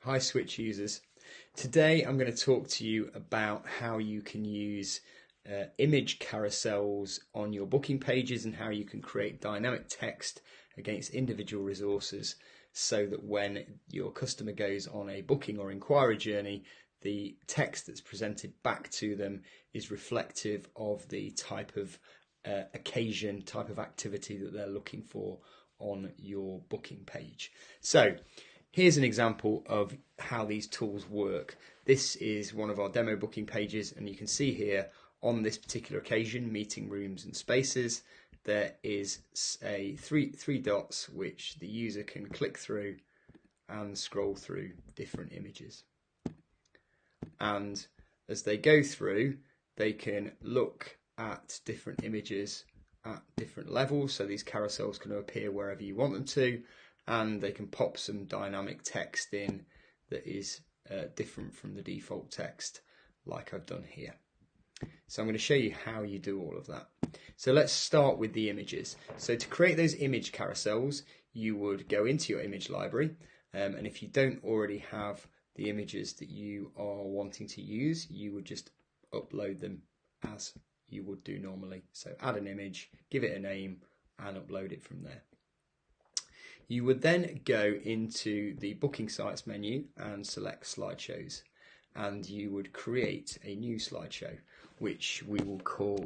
Hi Switch users. Today I'm going to talk to you about how you can use image carousels on your booking pages and how you can create dynamic text against individual resources so that when your customer goes on a booking or inquiry journey, the text that's presented back to them is reflective of the type of occasion, type of activity that they're looking for on your booking page. So here's an example of how these tools work. This is one of our demo booking pages, and you can see here on this particular occasion, meeting rooms and spaces, there is a three dots which the user can click through and scroll through different images. And as they go through, they can look at different images at different levels, so these carousels can appear wherever you want them to, and they can pop some dynamic text in that is different from the default text like I've done here. So I'm going to show you how you do all of that. So let's start with the images. So to create those image carousels, you would go into your image library, and if you don't already have the images that you are wanting to use, you would just upload them as you would do normally. So add an image, give it a name, and upload it from there. You would then go into the booking sites menu and select slideshows, and you would create a new slideshow which we will call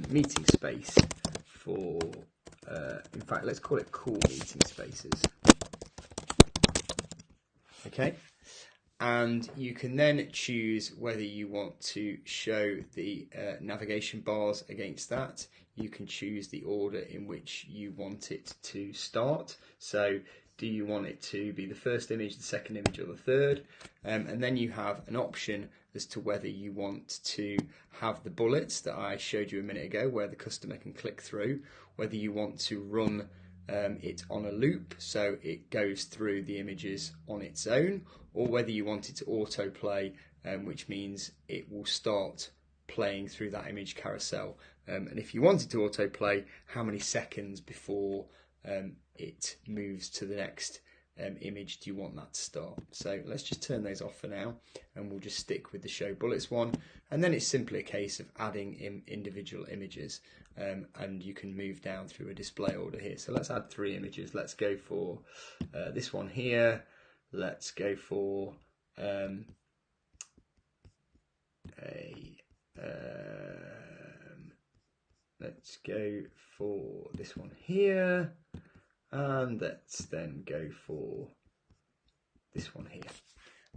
meeting space for, in fact let's call it cool meeting spaces. Okay, and you can then choose whether you want to show the navigation bars against that. You can choose the order in which you want it to start. So do you want it to be the first image, the second image, or the third? And then you have an option as to whether you want to have the bullets that I showed you a minute ago where the customer can click through, whether you want to run it on a loop so it goes through the images on its own, or whether you want it to autoplay, which means it will start playing through that image carousel. And if you wanted to autoplay, how many seconds before it moves to the next image do you want that to start? So let's just turn those off for now, and we'll just stick with the show bullets one, and then it's simply a case of adding individual images, and you can move down through a display order here. So let's add 3 images. Let's go for this one here. Let's go for let's go for this one here, and let's then go for this one here.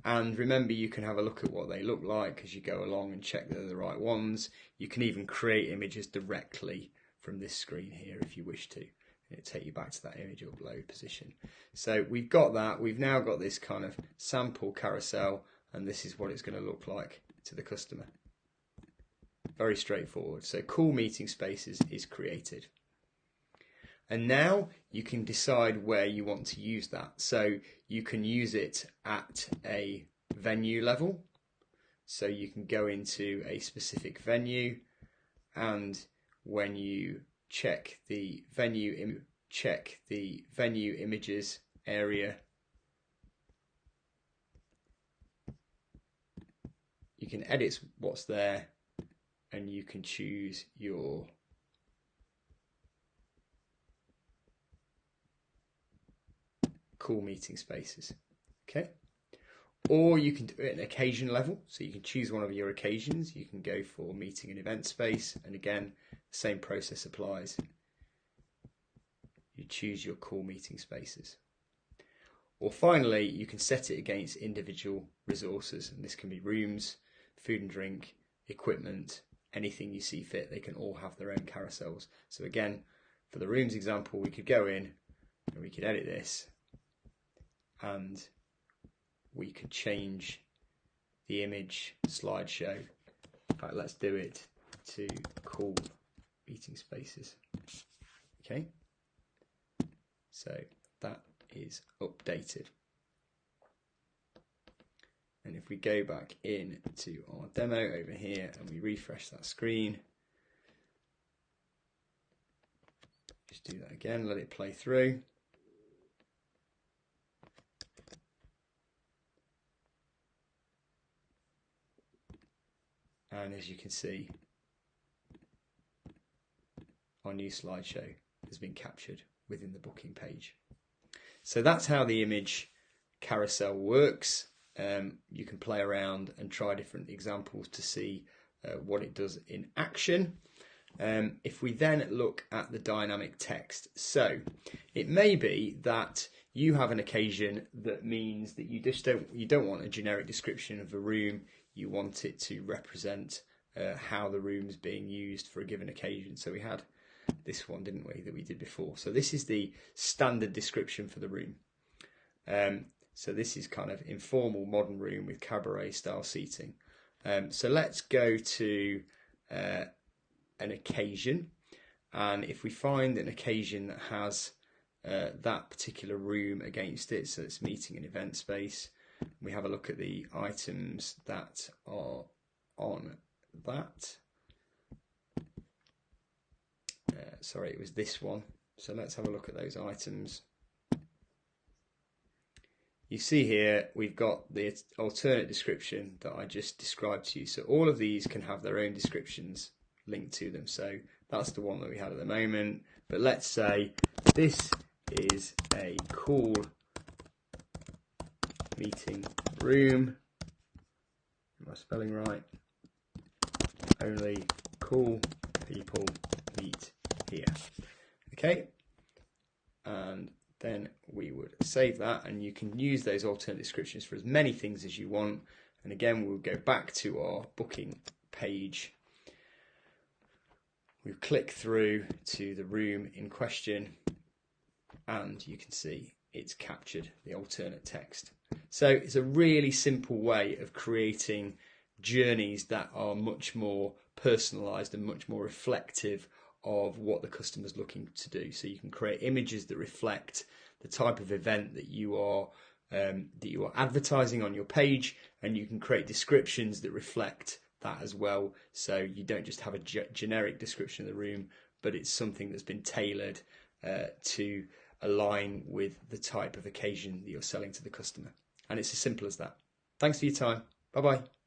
And remember, you can have a look at what they look like as you go along and check they're the right ones. You can even create images directly from this screen here if you wish to, and it'll take you back to that image upload position. So we've got that. We've now got this kind of sample carousel, and this is what it's going to look like to the customer. Very straightforward. So cool meeting spaces is created. And now you can decide where you want to use that. So you can use it at a venue level. So you can go into a specific venue, and when you check the venue images area, you can edit what's there, and you can choose your cool meeting spaces. Okay, or you can do it at an occasion level, so you can choose one of your occasions. You can go for meeting and event space, and again the same process applies. You choose your cool meeting spaces. Or finally, you can set it against individual resources, and this can be rooms, food and drink, equipment, anything you see fit. They can all have their own carousels. So again, for the rooms example, we could go in and we could edit this, and we could change the image slideshow. In fact, let's do it to cool meeting spaces. Okay, so that is updated. And if we go back in to our demo over here and we refresh that screen, just do that again, let it play through. And as you can see, our new slideshow has been captured within the booking page. So that's how the image carousel works. You can play around and try different examples to see what it does in action. If we then look at the dynamic text, so it may be that you have an occasion that means that you don't want a generic description of the room. You want it to represent how the room's being used for a given occasion. So we had this one, didn't we, that we did before. So this is the standard description for the room. So this is kind of informal modern room with cabaret style seating. So let's go to an occasion, and if we find an occasion that has that particular room against it, so it's meeting and event space, we have a look at the items that are on that. Sorry, it was this one. So let's have a look at those items. You see here we've got the alternate description that I just described to you. So all of these can have their own descriptions linked to them. So that's the one that we had at the moment. But let's say this is a cool meeting room. Am I spelling right? Only cool people meet here. Okay. And then we would save that, and you can use those alternate descriptions for as many things as you want. And again, we'll go back to our booking page. We'll click through to the room in question, and you can see it's captured the alternate text. So it's a really simple way of creating journeys that are much more personalized and much more reflective of what the customer's looking to do. So you can create images that reflect the type of event that you are advertising on your page, and you can create descriptions that reflect that as well. So you don't just have a generic description of the room, but it's something that's been tailored to align with the type of occasion that you're selling to the customer. And it's as simple as that. Thanks for your time. Bye bye.